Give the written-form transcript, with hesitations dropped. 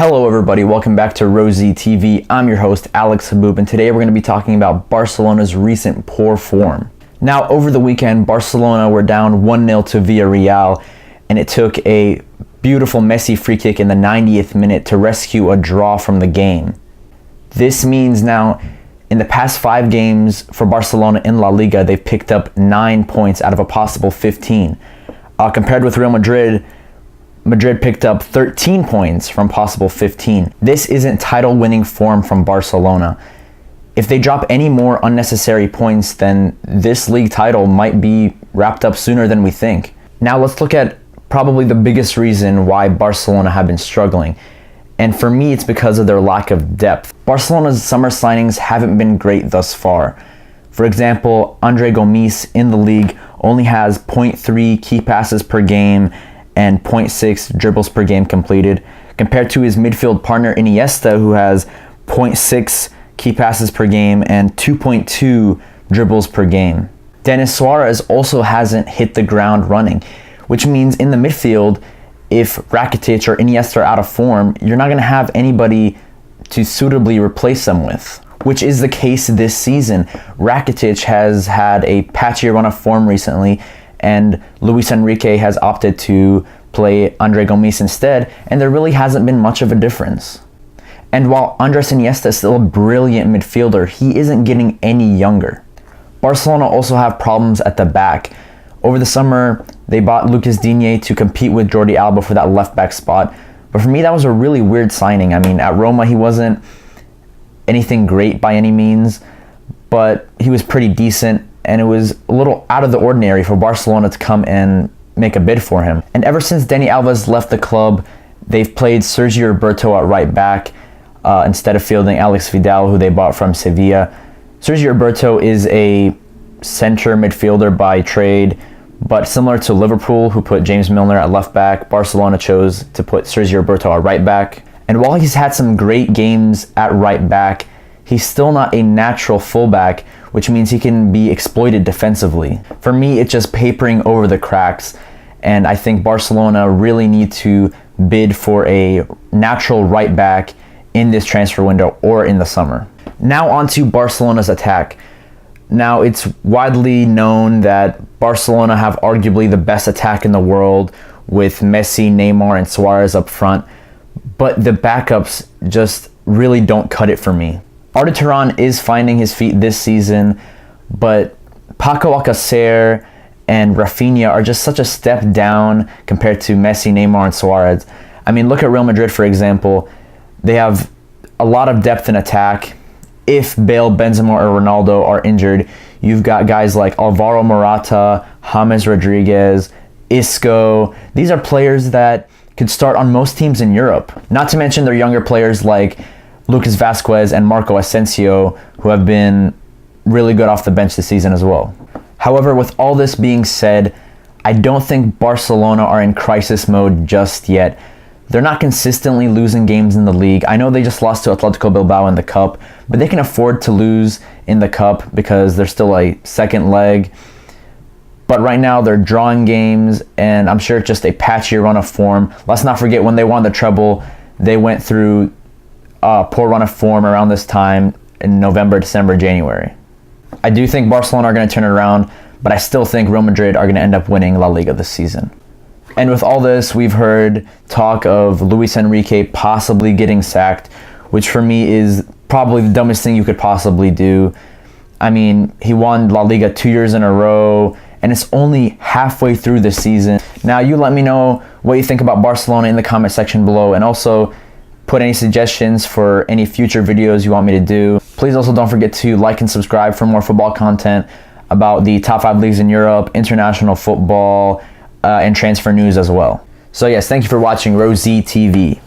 Hello everybody, welcome back to Rosie TV. I'm your host Alex Haboob, and today we're going to be talking about Barcelona's recent poor form. Now, over the weekend, Barcelona were down 1-0 to Villarreal, and it took a beautiful Messi free kick in the 90th minute to rescue a draw from the game. This means now, in the past 5 games for Barcelona in La Liga, they've picked up 9 points out of a possible 15. Compared with Real Madrid, Madrid picked up 13 points from possible 15. This isn't title-winning form from Barcelona. If they drop any more unnecessary points, then this league title might be wrapped up sooner than we think. Now let's look at probably the biggest reason why Barcelona have been struggling. And for me, it's because of their lack of depth. Barcelona's summer signings haven't been great thus far. For example, André Gomes in the league only has 0.3 key passes per game and 0.6 dribbles per game completed, compared to his midfield partner Iniesta, who has 0.6 key passes per game and 2.2 dribbles per game. Iniesta Suarez also hasn't hit the ground running, which means in the midfield, if Rakitic or Iniesta are out of form, you're not going to have anybody to suitably replace them with, which is the case this season. Rakitic has had a patchier run of form recently, and Luis Enrique has opted to play André Gomes instead, and there really hasn't been much of a difference. And while Andres Iniesta is still a brilliant midfielder, he isn't getting any younger. Barcelona also have problems at the back. Over the summer, they bought Lucas Digne to compete with Jordi Alba for that left back spot, but for me that was a really weird signing. I mean, at Roma he wasn't anything great by any means, but he was pretty decent, and it was a little out of the ordinary for Barcelona to come and make a bid for him. And ever since Dani Alves left the club, they've played Sergi Roberto at right back instead of fielding Alex Vidal, who they bought from Sevilla. Sergi Roberto is a center midfielder by trade, but similar to Liverpool, who put James Milner at left back, Barcelona chose to put Sergi Roberto at right back. And while he's had some great games at right back, he's still not a natural fullback, which means he can be exploited defensively. For me, it's just papering over the cracks, and I think Barcelona really need to bid for a natural right back in this transfer window or in the summer. Now on to Barcelona's attack. Now, it's widely known that Barcelona have arguably the best attack in the world with Messi, Neymar, and Suarez up front, but the backups just really don't cut it for me. Arda Turan is finding his feet this season, but Paco Alcacer and Rafinha are just such a step down compared to Messi, Neymar, and Suarez. I mean, look at Real Madrid, for example. They have a lot of depth in attack. If Bale, Benzema, or Ronaldo are injured, you've got guys like Alvaro Morata, James Rodriguez, Isco. These are players that could start on most teams in Europe. Not to mention their younger players like Lucas Vazquez and Marco Asensio, who have been really good off the bench this season as well. However, with all this being said, I don't think Barcelona are in crisis mode just yet. They're not consistently losing games in the league. I know they just lost to Atletico Bilbao in the Cup, but they can afford to lose in the Cup because they're still a second leg. But right now they're drawing games, and I'm sure it's just a patchier run of form. Let's not forget, when they won the treble, they went through a poor run of form around this time in November, December, January. I do think Barcelona are going to turn it around, but I still think Real Madrid are going to end up winning La Liga this season. And with all this, we've heard talk of Luis Enrique possibly getting sacked, which for me is probably the dumbest thing you could possibly do. I mean, he won La Liga 2 years in a row, and it's only halfway through the season. Now, you let me know what you think about Barcelona in the comment section below, and also put any suggestions for any future videos you want me to do. Please also don't forget to like and subscribe for more football content about the top 5 leagues in Europe, international football, and transfer news as well. So yes, thank you for watching Rosie TV.